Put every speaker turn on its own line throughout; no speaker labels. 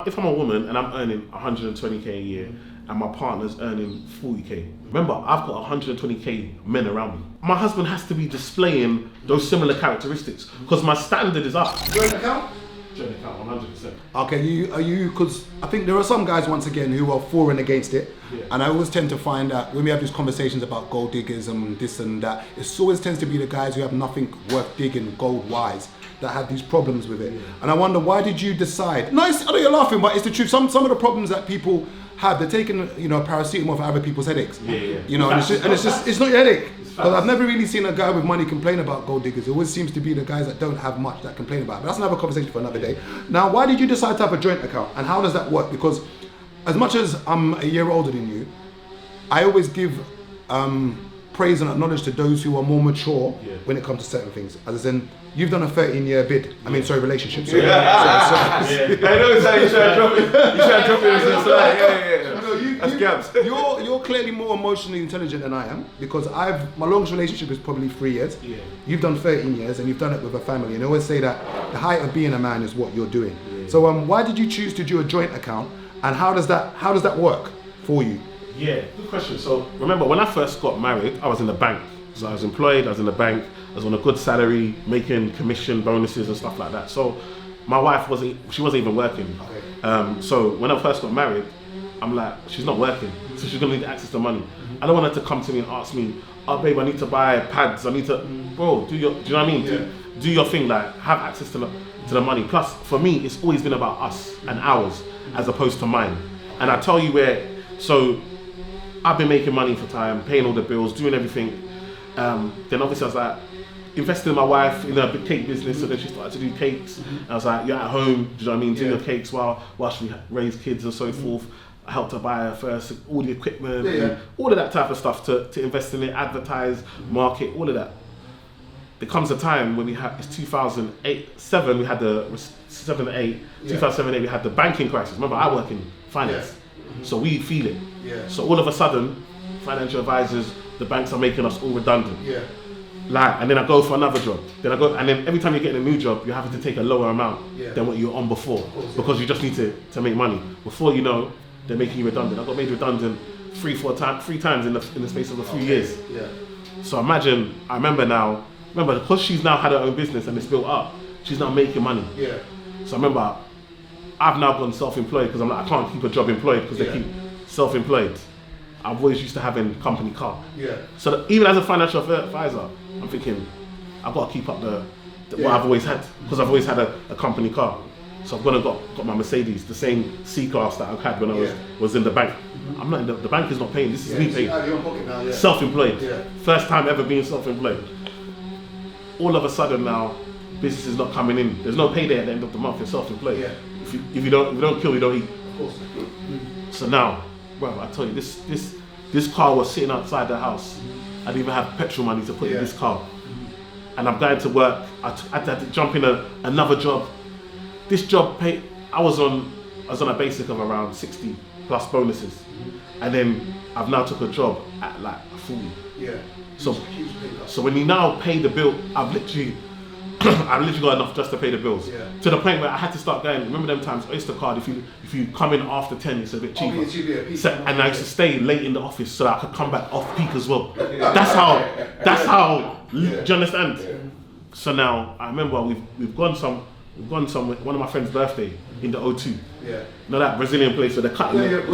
If I'm a woman and I'm earning 120k a year and my partner's earning 40k, remember I've got 120k men around me. My husband has to be displaying those similar characteristics because my standard is up.
Joint account?
Joint account, 100%.
Okay, are you, because I think there are some guys once again who are for and against it.
Yeah.
And I always tend to find that when we have these conversations about gold diggers and this and that, it always tends to be the guys who have nothing worth digging gold-wise that have these problems with it. Yeah. And I wonder, why did you decide? No, I know you're laughing, but it's the truth. Some of the problems that people have, they're taking, paracetamol for other people's headaches.
Yeah.
It's not your headache. Because I've never really seen a guy with money complain about gold diggers. It always seems to be the guys that don't have much that complain about it. But that's another conversation for another day. Now, why did you decide to have a joint account? And how does that work? Because as much as I'm a year older than you, I always give praise and acknowledge to those who are more mature when it comes to certain things. As in, you've done a 13-year bid. Relationship. So,
I know it's like you try to drop it. You try to drop it. That's gaps.
You're clearly more emotionally intelligent than I am, because my longest relationship is probably 3 years. Yeah. You've done 13 years and you've done it with a family. And I always say that the height of being a man is what you're doing. Yeah. So why did you choose to do a joint account, and how does that work for you?
Yeah, good question. So remember, when I first got married, I was in the bank. So I was employed, I was in the bank, I was on a good salary, making commission bonuses and stuff like that. So my wife wasn't even working. Okay. So when I first got married, I'm like, she's not working, so she's gonna need access to money. I don't want her to come to me and ask me, oh babe, I need to buy pads, I need to, bro, do you know what I mean? Yeah. Do your thing, like have access to the money. Plus, for me, it's always been about us and ours as opposed to mine. And I tell you so I've been making money for time, paying all the bills, doing everything. Then obviously I was like, investing in my wife in a big cake business, so then she started to do cakes. And I was like, you're at home, do you know what I mean? Doing your cakes while we raise kids and so forth. I helped her buy her first, all the equipment, and all of that type of stuff to invest in it, advertise, market, all of that. There comes a time when it's 2007, we had the 2007, 8, we had the banking crisis. Remember, I work in finance, so we feel it. Yeah. So all of a sudden, financial advisors, the banks are making us all redundant. Yeah. And then I go for another job. And then every time you get a new job, you're having to take a lower amount than what you were on before, because you just need to make money. Before you know, they're making you redundant. I got made redundant three times in the space of a few years. Yeah. So I remember because she's now had her own business and it's built up, she's now making money. Yeah. So I remember I've now gone self-employed because I'm like, I can't keep a job employed because they keep self-employed. I've always used to having company car. Yeah. So even as a financial advisor, I'm thinking I've got to keep up what I've always had, because I've always had a company car. So I've got my Mercedes, the same C-Class that I've had when I was in the bank. I'm not in the bank is not paying. This is me paying. Out of your pocket now, self-employed. Yeah. First time ever being self-employed. All of a sudden now, business is not coming in. There's no payday at the end of the month. You're self-employed. Yeah. If you don't kill, you don't eat. Of course. So now, bro, I tell you, this car was sitting outside the house. I didn't even have petrol money to put in this car. And I'm going to work. I had to jump in another job. This job paid. I was on a basic of around 60 plus bonuses, and then I've now took a job at like 40. Yeah. So when you now pay the bill, I've literally got enough just to pay the bills. Yeah. To the point where I had to start going. Remember them times, Oyster card. If you come in after 10, it's a bit cheaper. And I used to stay late in the office so that I could come back off peak as well. That's how. Do you understand? Yeah. So now I remember we've gone somewhere. One of my friend's birthday in the O2. Yeah. You know that Brazilian place where they're cutting. Bruv,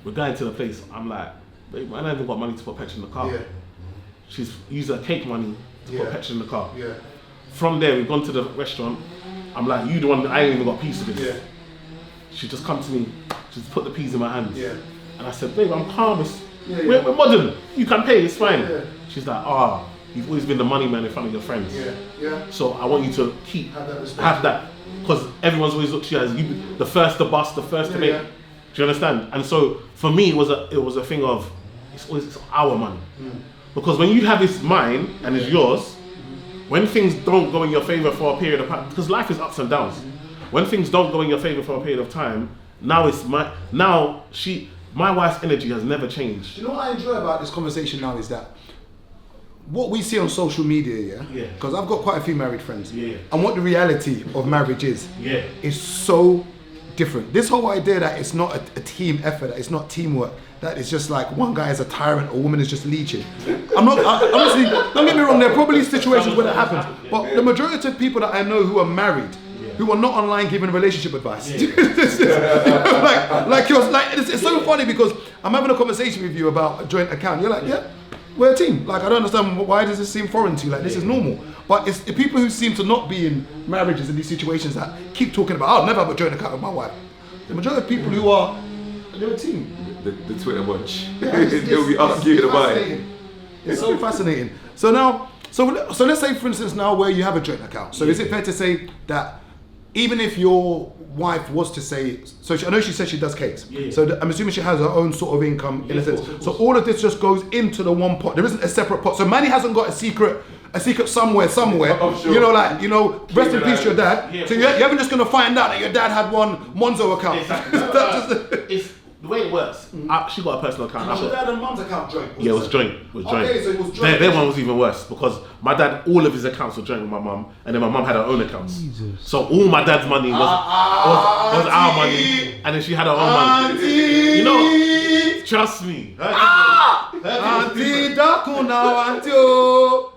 we're going to the place. I'm like, babe, I don't even got money to put petrol in the car. Yeah. She's used her cake money to put petrol in the car. Yeah. From there, we've gone to the restaurant. I'm like, you the one that I ain't even got a piece of this. Yeah. She just come to me. She's put the peas in my hands. Yeah. And I said, babe, I'm calm. We're modern. You can pay. It's fine. Yeah. She's like, you've always been the money man in front of your friends. Yeah. Yeah. So I want you to have that, because everyone's always looked to you as you, the first to bust, the first to make. Yeah. Do you understand? And so for me, it was a thing of it's our money, because when you have this mine and it's yours, when things don't go in your favor for a period of time, because life is ups and downs. When things don't go in your favor for a period of time, now it's my wife's energy has never changed.
Do you know what I enjoy about this conversation now is that what we see on social media,
Yeah.
because I've got quite a few married friends,
Yeah.
and what the reality of marriage is so different. This whole idea that it's not a team effort, that it's not teamwork, that it's just like one guy is a tyrant, a woman is just leeching. Honestly, don't get me wrong, there are probably situations where that happens, but the majority of people that I know who are married, who are not online giving relationship advice. It's so funny because I'm having a conversation with you about a joint account. You're like, yeah, we're a team. Like, I don't understand why does this seem foreign to you? Like, this is normal. But it's the people who seem to not be in marriages in these situations that keep talking about, I'll never have a joint account with my wife. The majority of people who are, they're a team.
The Twitter bunch.
Yeah,
They'll be arguing about it.
It's so fascinating. So let's say, for instance, now where you have a joint account. So is it fair to say that even if your wife was to say, I know she said she does cakes. So I'm assuming she has her own sort of income in a sense. So all of this just goes into the one pot. There isn't a separate pot. So Manny hasn't got a secret somewhere.
I'm sure.
Rest in peace to your dad. So you're never just going to find out that your dad had one Monzo account.
It's the way it works. She got a personal account.
Was your dad and mum's account joint?
Yeah, it was joint.
Okay, so it was joint.
Their one was even worse because my dad, all of his accounts were joint with my mum, and then my mum had her own accounts. Jesus. So all my dad's money was our money, and then she had her own money. You know, trust me.
Auntie Daku now, Auntie.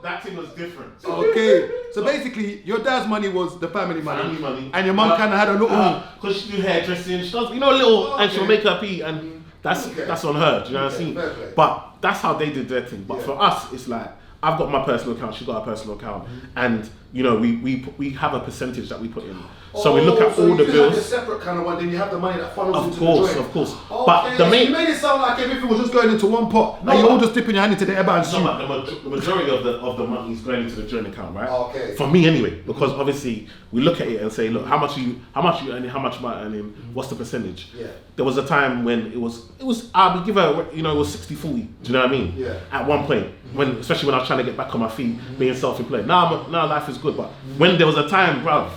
That thing was different.
Okay, so basically, your dad's money was the family money, and your mum kind of had a little.
Because she do hairdressing, she does, and she'll make her pee, and that's on her. Do you know what I'm saying? But that's how they did their thing. But for us, it's like I've got my personal account, she got her personal account, and we have a percentage that we put in. So we look at all the bills.
Have a separate kind of one, then you have the money that funnels into the joint.
Of course.
Okay,
But the main.
You made it sound like everything was just going into one pot. And you're all just dipping your hand into the airbag.
The majority of the money is going into the joint account, right?
Okay.
For me anyway, because obviously we look at it and say, look, how much you earning, how much am I earning, what's the percentage?
Yeah.
There was a time when it was I would give her, it was 60-40. Do you know what I mean?
Yeah.
At one point, especially when I was trying to get back on my feet, being self-employed. Now life is good, but when there was a time, bruv,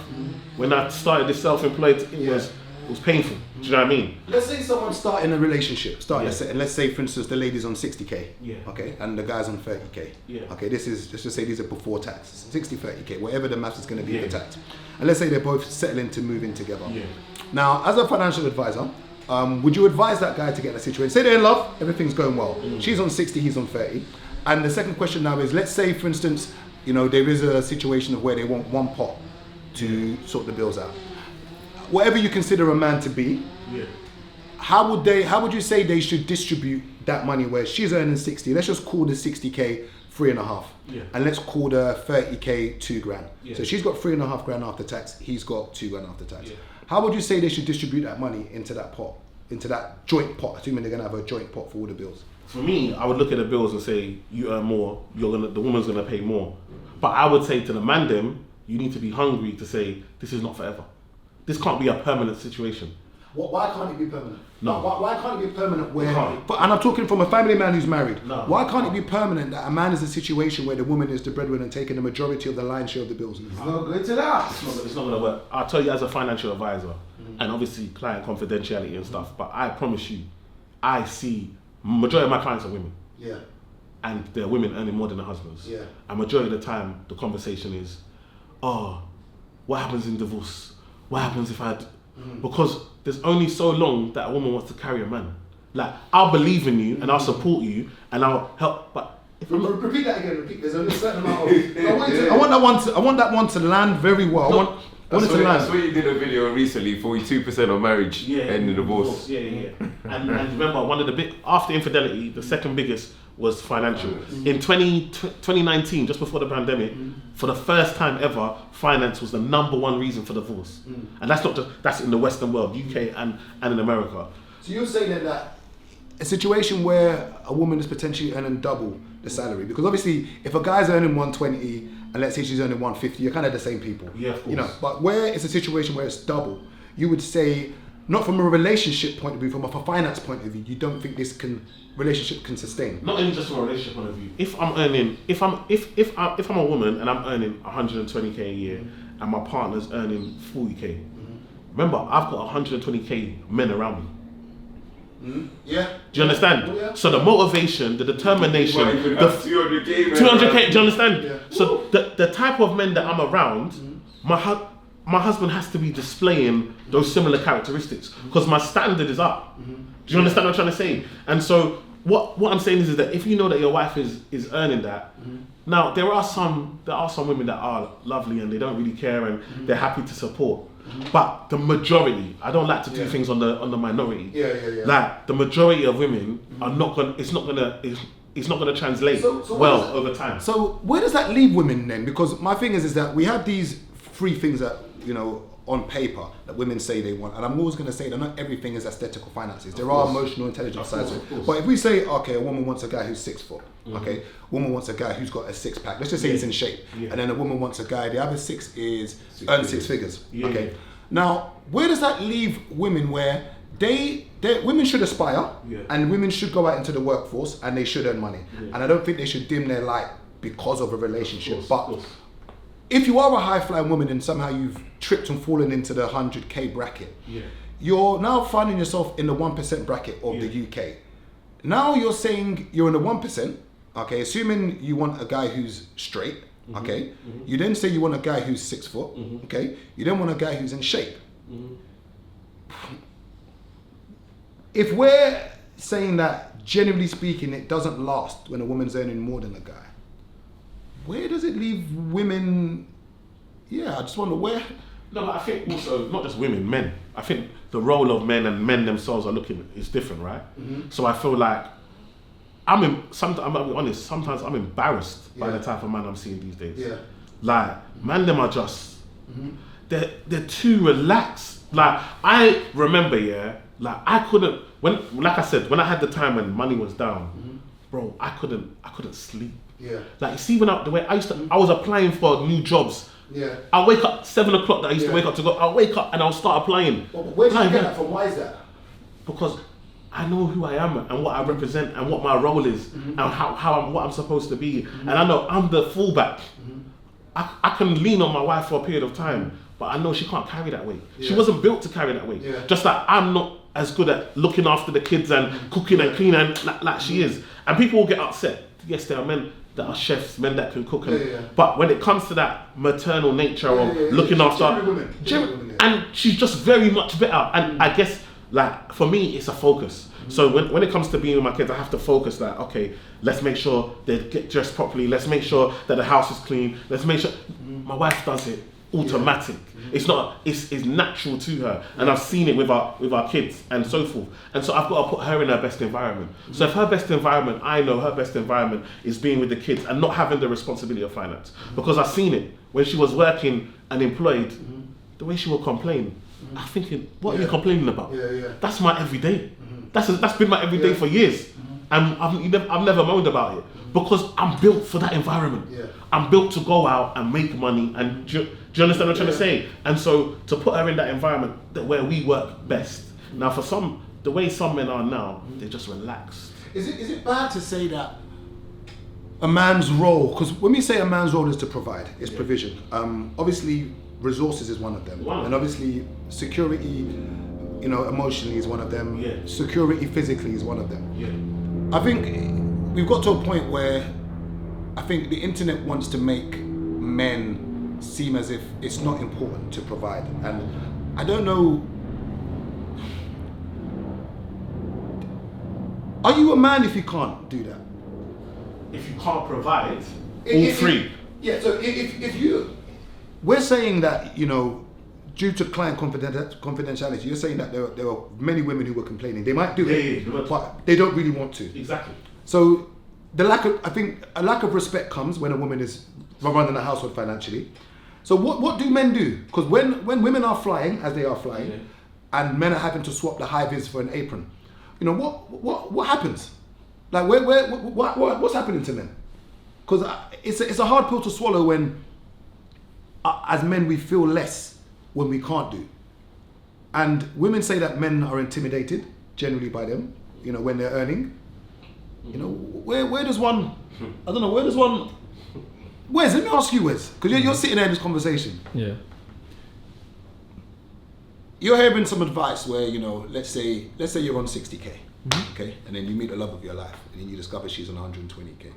when I started this self-employed, it was painful. Do you know what I mean?
Let's say someone's starting a relationship. Let's say for instance the lady's on 60k.
Yeah.
Okay, and the guy's on 30k.
Yeah.
Okay, let's just say these are before tax. 60-30k, whatever the math is going to be for tax. And let's say they're both settling to move in together.
Yeah.
Now, as a financial advisor, would you advise that guy to get in a situation? Say they're in love, everything's going well. She's on 60, he's on 30. And the second question now is, let's say for instance, there is a situation of where they want one pot to sort the bills out. Whatever you consider a man to be, how would you say they should distribute that money where she's earning 60? Let's just call the 60k 3.5, and let's call the 30k 2 grand. So she's got 3.5 grand after tax, he's got 2 grand after tax. How would you say they should distribute that money into that pot, into that joint pot, assuming they're gonna have a joint pot for all the bills?
For me, I would look at the bills and say, you earn more, the woman's gonna pay more. But I would say to the man them, you need to be hungry to say, this is not forever. This can't be a permanent situation.
Why can't it be permanent?
No.
Why can't it be permanent where... And I'm talking from a family man who's married.
No.
Why can't it be permanent that a man is in a situation where the woman is the breadwinner and taking the majority of the lion's share of the bills?
It's not going to last.
It's not going to work. I'll tell you as a financial advisor, and obviously client confidentiality and stuff, but I promise you, I see majority of my clients are women.
Yeah.
And they're women earning more than their husbands.
Yeah.
And majority of the time, the conversation is, what happens in divorce? What happens if I had... Because there's only so long that a woman wants to carry a man. Like, I'll believe in you and I'll support you and I'll help, but if I'm not...
Repeat that again. There's only a certain amount of... I want that one to land very well.
That's why you did a video recently, 42% of marriage ending divorce.
Yeah. And remember, one of the after infidelity, the second biggest was financial. In 2019, just before the pandemic, for the first time ever, finance was the #1 reason for divorce. And that's in the Western world, UK and in America.
So you're saying then that a situation where a woman is potentially earning double the salary, because obviously if a guy's earning 120 and let's say she's earning 150, you're kind of the same people.
Yeah, of course.
But where it's a situation where it's double, you would say, not from a relationship point of view, from a finance point of view, you don't think this relationship can sustain?
Not even just from a relationship point of view. If I'm a woman and I'm earning 120k a year and my partner's earning 40k, remember I've got 120k men around me.
Yeah.
Do you understand?
Yeah.
So the motivation, the determination,
Might even
the
have 200k.
200k. Do you understand?
Yeah.
So the type of men that I'm around, my husband has to be displaying those similar characteristics because my standard is up. Do you understand what I'm trying to say? And so what I'm saying is that if you know that your wife is earning that, now there are some women that are lovely and they don't really care and they're happy to support. But the majority, I don't like to do things on the minority.
Yeah.
Like the majority of women are not gonna. It's not gonna translate well over time.
So where does that leave women then? Because my thing is that we have these three things that, you know, on paper that women say they want, and I'm always going to say that not everything is aesthetical finances. There are emotional intelligence sides. But if we say, okay, a woman wants a guy who's 6 foot, okay, a woman wants a guy who's got a six pack. Let's just say he's in shape, and then a woman wants a guy. The other six is earn six figures. Okay, now where does that leave women? Where women should aspire, and women should go out into the workforce, and they should earn money. And I don't think they should dim their light because of a relationship. But if you are a high-flying woman and somehow you've tripped and fallen into the 100k bracket, you're now finding yourself in the 1% bracket of the UK. Now you're saying you're in the 1%, okay, assuming you want a guy who's straight, okay, you then say you want a guy who's 6 foot, okay, you then want a guy who's in shape. If we're saying that, generally speaking, it doesn't last when a woman's earning more than a guy, where does it leave women? Yeah, I just wonder where.
No, but I think also not just women, men. I think the role of men and men themselves are is different, right? So I feel like I'm gonna be honest. Sometimes I'm embarrassed by the type of man I'm seeing these days.
Yeah.
Like them are just they're too relaxed. Like I remember, like I couldn't like I said, when I had the time when money was down, bro, I couldn't sleep.
Yeah.
Like you see, the way I was applying for new jobs.
Yeah.
I wake up 7 o'clock. That I used to wake up to go. I'll wake up and I'll start applying.
Well, where did you get that from? Why is that?
Because I know who I am and what I represent and what my role is and what I'm supposed to be. And I know I'm the fullback. I can lean on my wife for a period of time, but I know she can't carry that weight. She wasn't built to carry that weight. Just like I'm not as good at looking after the kids and cooking and cleaning like she is. And people will get upset. Yes, there are men that are chefs, men that can cook, but when it comes to that maternal nature of looking after, and she's just very much better. And I guess, like for me, it's a focus. So when it comes to being with my kids, I have to focus. Like, okay, let's make sure they get dressed properly. Let's make sure that the house is clean. Let's make sure. My wife does it automatic. It's not. It's natural to her, and I've seen it with our kids and so forth. And so I've got to put her in her best environment. So if her best environment, I know her best environment is being with the kids and not having the responsibility of finance, because I've seen it when she was working and employed. The way she would complain, I'm thinking, what are you complaining about? That's my everyday. That's been my everyday for years, and I've never moaned about it because I'm built for that environment. I'm built to go out and make money. And do you understand what I'm trying to say? And so to put her in that environment where we work best. Now, for the way some men are now, they're just relaxed.
Is it bad to say that a man's role? Because when we say a man's role is to provide, it's provision. Obviously, resources is one of them, and obviously security, emotionally is one of them. Security physically is one of them. I think we've got to a point where I think the internet wants to make men seem as if it's not important to provide, and I don't know. Are you a man if you can't do that?
If you can't provide, all three.
So if you, we're saying that due to client confidentiality, you're saying that there are many women who were complaining. They might do it, but they don't really want to.
Exactly.
So a lack of respect comes when a woman is running a household financially. So what do men do? Because when women are flying, as they are flying, and men are having to swap the high vis for an apron, what happens? Like what's happening to men? Because it's a hard pill to swallow when, as men, we feel less when we can't do. And women say that men are intimidated generally by them, when they're earning. Where does one, I don't know, Wes, let me ask you, Wes, because you're sitting there in this conversation.
Yeah.
You're having some advice where, let's say you're on 60K. okay, and then you meet the love of your life, and then you discover she's on 120k.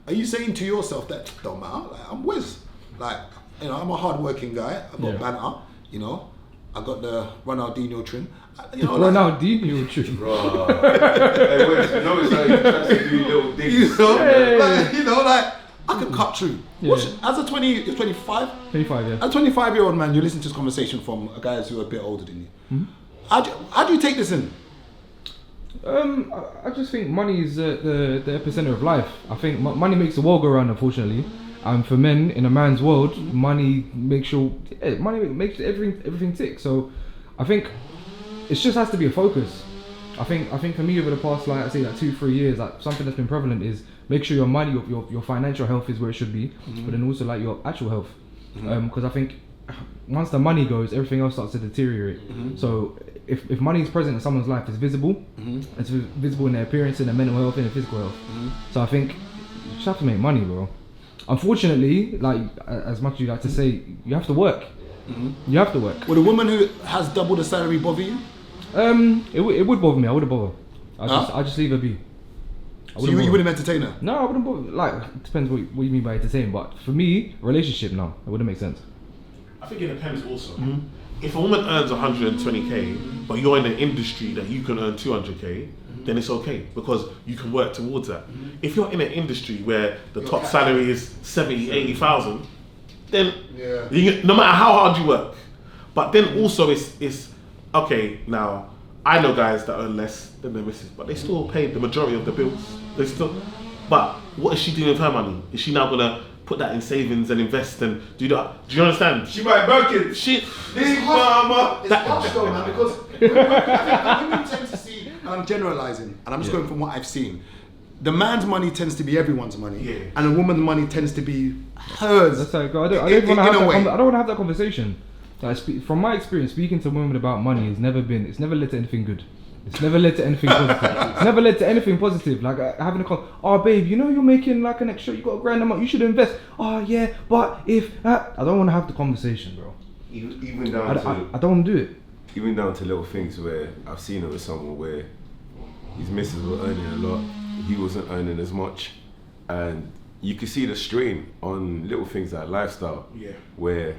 Are you saying to yourself that don't matter? Like, I'm whiz. Like, you know, I'm a hard-working guy. I've got banter. You know, I got the Ronaldinho trim. You know,
Ronaldinho trim.
Hey, wait, you know it's like you try to do little digs.
You know, like I can cut through.
Yeah.
As a 25?
25, yeah.
As a 25-year-old man, you listen to this conversation from guys who are a bit older than you. How do you take this in?
I just think money is the epicenter of life. I think money makes the world go round, unfortunately. And for men, in a man's world, money makes makes everything tick. So I think it just has to be a focus. I think for me over the past, like I say, like 2-3 years, like something that's been prevalent is make sure your money, your financial health is where it should be, but then also like your actual health. Because I think once the money goes, everything else starts to deteriorate. So if money is present in someone's life, it's visible. It's visible in their appearance, in their mental health, in their physical health. So I think you just have to make money, bro. Unfortunately, like as much as you like to say, you have to work. You have to work.
Would a woman who has double the salary bother you?
It would bother me. I wouldn't bother. I just leave her be.
So you wouldn't entertain her?
No, I wouldn't bother. Like, it depends what you mean by entertain. But for me, relationship, no, it wouldn't make sense.
I think it depends also. If a woman earns 120k, but you're in an industry that you can earn 200k, then it's okay because you can work towards that. If you're in an industry where the top salary is 70, 80,000, then no matter how hard you work. But then also it's okay, now I know guys that earn less than their missus, but they still pay the majority of the bills. But what is she doing with her money? Is she now gonna put that in savings and invest and do that? Do you understand?
She might Birkin.
Big mama. It's harsh though, man, because women tend to see, and I'm generalizing, and I'm just going from what I've seen. The man's money tends to be everyone's money, and a woman's money tends to be hers.
That's how it goes. I don't want to have that conversation. Like, from my experience, speaking to women about money it's never led to anything good. It's never led to anything positive. It's never led to anything positive. Like having a call, oh babe, you know you're making like an extra, you got $1,000 a month, you should invest. Oh yeah, but if I don't want to have the conversation, bro.
Even down to
I don't want to do it.
Even down to little things where I've seen it with someone where his missus was earning a lot, he wasn't earning as much, and you can see the strain on little things like lifestyle, where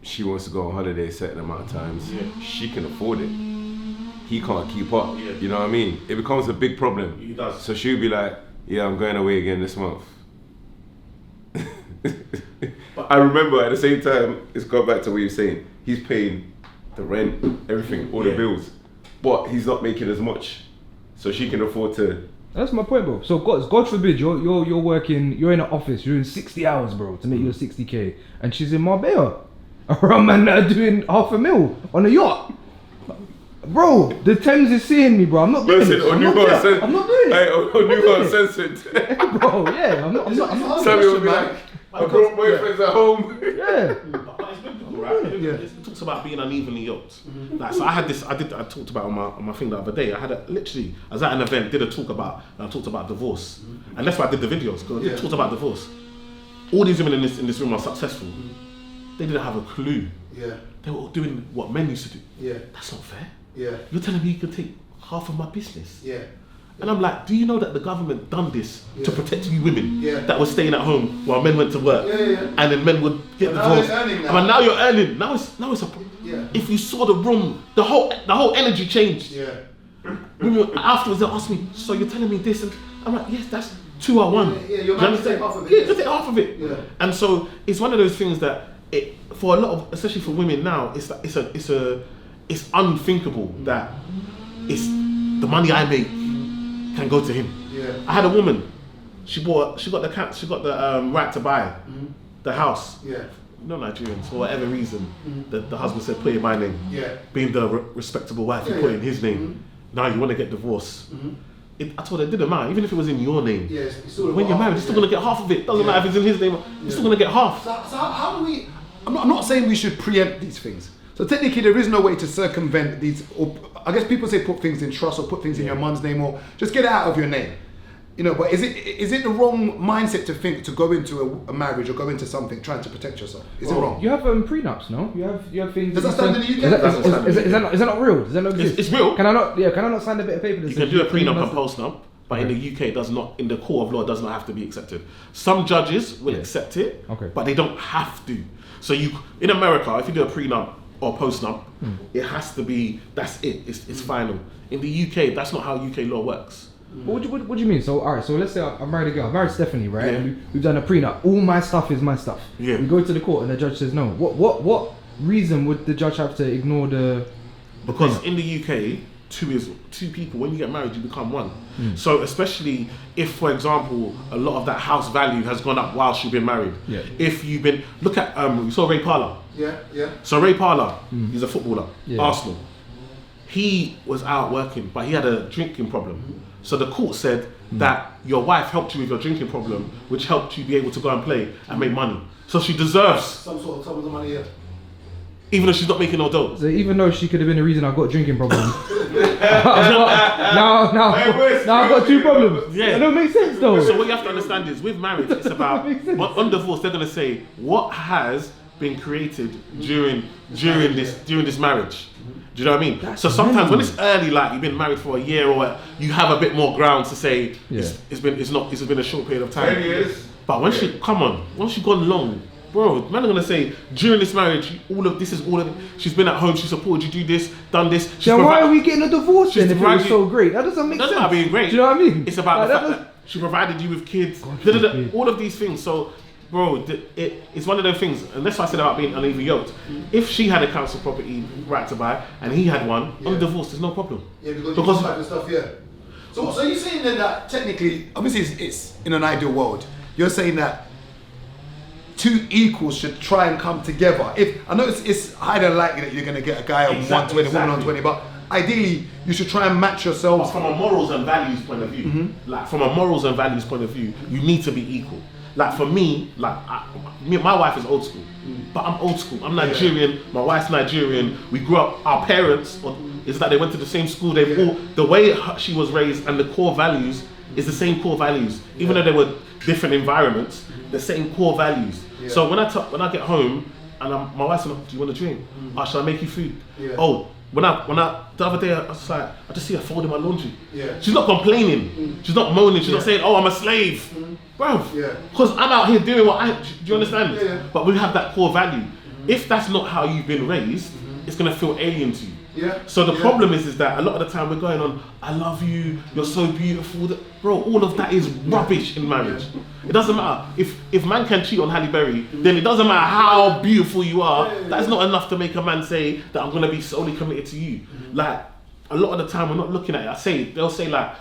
she wants to go on holiday a certain amount of times, she can afford it. He can't keep up. You know what I mean? It becomes a big problem.
He does.
So she'll be like, yeah, I'm going away again this month. I remember at the same time, it's gone back to what you're saying. He's paying the rent, everything, all the bills, but he's not making as much, so she can afford to. That's
my point, bro. So God forbid you're working, you're in an office, you're doing 60 hours, bro, to make your 60k, and she's in Marbella, around man doing $500,000 on a yacht. Bro, the Thames is seeing me, bro. I'm not doing it. I'm not doing it.
Hey, New Uncensored.
Bro, yeah, I'm not.
Sammy will be like, I brought boyfriends at home.
Yeah.
But it's biblical, right? It talks about being unevenly yoked. Like, so I talked about on my thing the other day. I was at an event, did a talk about, and I talked about divorce. And that's why I did the videos, because I talked about divorce. All these women in this room are successful. They didn't have a clue. They were all doing what men used to do. That's not fair. You're telling me you can take half of my business? And I'm like, do you know that the government done this to protect you women that were staying at home while men went to work? And then men would get divorced. And now you're earning. Now it's a if you saw the room, the whole energy changed. Women, afterwards they asked me, so you're telling me this? And I'm like, yes, that's 2 or 1.
You're going to take half of it.
Yeah, you take half of it. And so it's one of those things that for a lot of, especially for women now, it's unthinkable that it's the money I make can go to him. I had a woman. She got the right to buy the house. No Nigerians for whatever reason. The husband said, "Put it in my name." Being the respectable wife, you put it in his name. Now you want to get divorced. I told her it didn't matter, even if it was in your name. When you're married, you're still gonna get half of it. Doesn't matter if it's in his name. You're still gonna get half.
So how do we? I'm not saying we should preempt these things. So technically, there is no way to circumvent these. Or I guess people say put things in trust or put things in your mum's name or just get it out of your name. You know, but is it the wrong mindset to think to go into a marriage or go into something trying to protect yourself? Is it wrong?
You have prenups, no? You have things.
Does that stand in the UK?
Is that not real? Does that not exist?
It's real.
Can I not sign a bit of paper that
You
says
can do a prenup
must-
and postnup, but in the UK, it does not. In the court of law, it does not have to be accepted. Some judges will accept it,
Okay.
but they don't have to. So in America, if you do a prenup or postnup, it has to be. That's it. It's final. In the UK, that's not how UK law works.
What do you mean? So alright, so let's say I'm married a girl, I'm married Stephanie, right?
Yeah.
And we've done a prenup. All my stuff is my stuff.
Yeah.
We go to the court and the judge says no. What reason would the judge have to ignore the?
Because in the UK, two people. When you get married, you become one. So especially if, for example, a lot of that house value has gone up whilst you've been married.
Yeah.
If you've been you saw Ray Parlour.
Yeah.
So Ray Parlour, he's a footballer,
Yeah.
Arsenal. He was out working, but he had a drinking problem. So the court said that your wife helped you with your drinking problem, which helped you be able to go and play and make money. So she deserves,
Some of the money, yeah.
even though she's not making no dough.
So even though she could have been the reason I've got a drinking problem. now I've got two problems.
Yeah.
That don't make sense though.
So what you have to understand is with marriage, it's about
Makes sense.
on divorce. They're going to say what has been created during this marriage. Do you know what I mean? So sometimes when it's early, like you've been married for a year or you have a bit more grounds to say it's been a short period of time.
10 years.
But once you've gone long, bro, man are gonna say during this marriage, she's been at home, she supported you, do this, done this.
Then why are we getting a divorce then
she's
if it was
provided-
so great? That doesn't make
That's
sense.
not being great.
Do you know what I mean?
It's about the
Like,
fact that she provided you with kids,
forbid.
all of these things. So, bro, it's one of those things, and that's why I said about being uneven yoked. If she had a council property right to buy and he had one, on divorce, there's no problem.
Yeah, because you come back and stuff, yeah. So you're saying then that technically, obviously it's in an ideal world, you're saying that two equals should try and come together. If I know it's highly likely that you're going to get a guy on 120, woman on 20, but ideally you should try and match
But
yourselves.
from a morals and values point of view, you need to be equal. Like for me, my wife is old school, but I'm old school. I'm Nigerian. My wife's Nigerian. We grew up. Our parents is that they went to the same school. The way she was raised and the core values is the same core values, even though they were different environments. The same core values.
Yeah.
So when I get home and my wife's like, "Do you want a drink? Shall I make you food?"
Yeah.
Oh. When I the other day I was like, I just see her folding my laundry.
Yeah.
She's not complaining. She's not moaning. She's not saying, "Oh, I'm a slave," bro.
Yeah.
Because I'm out here doing what do you understand?
Yeah.
But we have that core value. If that's not how you've been raised, it's gonna feel alien to you.
Yeah.
So the problem is that a lot of the time we're going on, "I love you, you're so beautiful." Bro, all of that is rubbish in marriage. It doesn't matter. If man can cheat on Halle Berry, then it doesn't matter how beautiful you are. That's not enough to make a man say that I'm gonna be solely committed to you. Like a lot of the time we're not looking at it. They'll say like,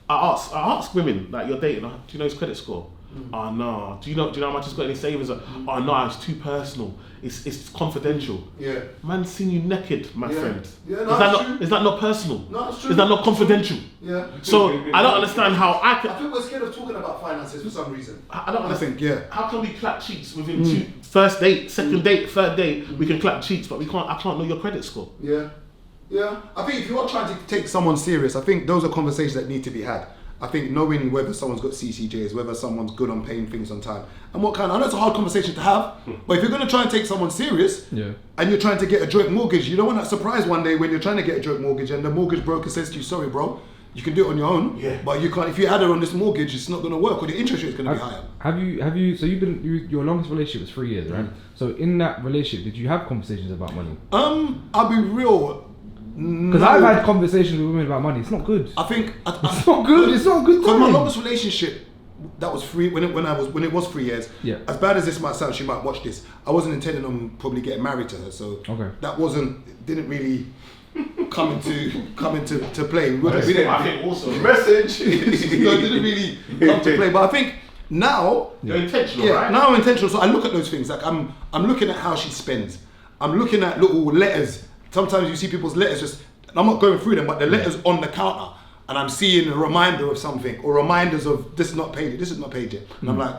I ask women like you're dating, "Do you know his credit score?" "Oh no." Do you know how much he's got any savings? "Oh no, it's too personal. It's confidential."
Yeah.
Man seen you naked, my friend.
Yeah,
is
no,
that
it's
not
true.
is that not personal?
No, it's true.
Is that not confidential?
Yeah.
So I don't understand how I
I
can.
think we're scared of talking about finances for some reason.
I don't understand.
think, yeah.
How can we clap cheeks within first date, second date, third date? We can clap cheeks, but I can't know your credit score.
Yeah. Yeah. I think if you are trying to take someone serious, I think those are conversations that need to be had. I think knowing whether someone's got CCJs, whether someone's good on paying things on time, and what kind. I know it's a hard conversation to have, but if you're going to try and take someone serious, and you're trying to get a joint mortgage, you don't want that surprise one day when you're trying to get a joint mortgage and the mortgage broker says to you, "Sorry, bro, you can do it on your own, but you can't. If you add it on this mortgage, it's not going to work, or the interest rate is going to be higher."
Have you? So your longest relationship was 3 years, right? So in that relationship, did you have conversations about money?
I'll be real.
Because I've had conversations with women about money. It's not good.
I think
It's not good. It's not good.
Because my
time.
longest relationship, that was when it was 3 years.
Yeah.
As bad as this might sound, she might watch this. I wasn't intending on probably getting married to her, so that didn't really come into play. We didn't,
I think also
Message.
it didn't really come to play. But I think now,
you're intentional, right?
now I'm intentional. So I look at those things. Like I'm looking at how she spends. I'm looking at little letters. Sometimes you see people's letters and I'm not going through them, but the letters on the counter, and I'm seeing a reminder of something, or reminders of this is not paid yet. And I'm like,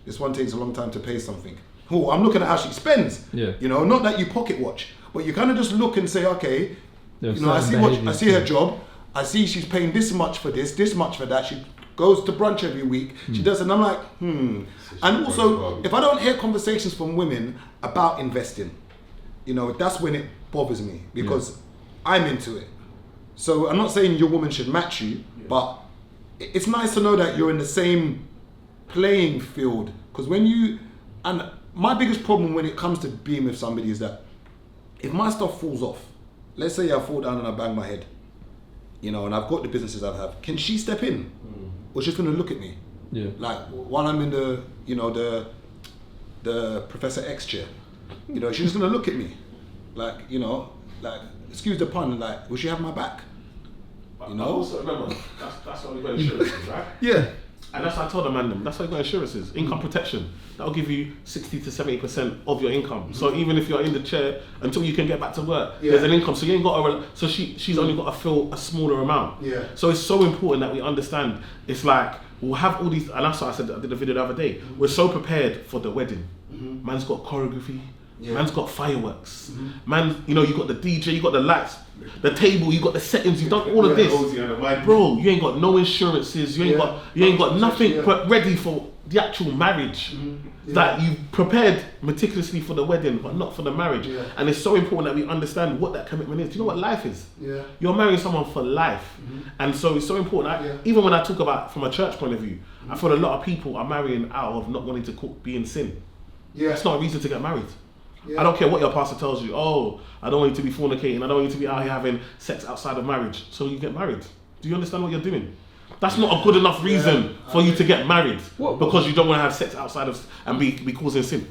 this one takes a long time to pay something. Oh, I'm looking at how she spends.
Yeah.
You know, not that you pocket watch, but you kind of just look and say, okay,
There's
I
certain
see her job, I see she's paying this much for this much for that. She goes to brunch every week. She does, and I'm like, And also, if I don't hear conversations from women about investing, you know, that's when it bothers me because I'm into it. So I'm not saying your woman should match you, but it's nice to know that you're in the same playing field. Because and my biggest problem when it comes to being with somebody is that if my stuff falls off, let's say I fall down and I bang my head, you know, and I've got the businesses I have, can she step in? Or she's gonna look at me?
Yeah.
Like while I'm in the, you know, the Professor X chair, you know, she's just gonna look at me. Like, you know, like, excuse the pun, like, will she have my back? You know?
Also remember, that's what we got insurances, right?
Yeah.
And that's what I told the man them. That's why you got insurances. Income protection. That'll give you 60 to 70% of your income. So even if you're in the chair until you can get back to work, there's an income. So you ain't got so she's only got to fill a smaller amount.
Yeah.
So it's so important that we understand. It's like we'll have all these, and that's what I said. I did a video the other day. We're so prepared for the wedding. Man's got choreography. Man's got fireworks. Man, you know, you got the DJ, you got the lights, the table, you got the settings, you've done all of this. Bro, you ain't got no insurances, you ain't got nothing ready for the actual marriage. That you prepared meticulously for the wedding, but not for the marriage. And it's so important that we understand what that commitment is. Do you know what life is? You're marrying someone for life. And so it's so important. Even when I talk about from a church point of view, I feel a lot of people are marrying out of not wanting to be in sin. That's not a reason to get married. I don't care what your pastor tells you. Oh, I don't want you to be fornicating. I don't want you to be out here having sex outside of marriage. So you get married. Do you understand what you're doing? That's not a good enough reason for you to get married because you don't want to have sex outside of and be causing sin.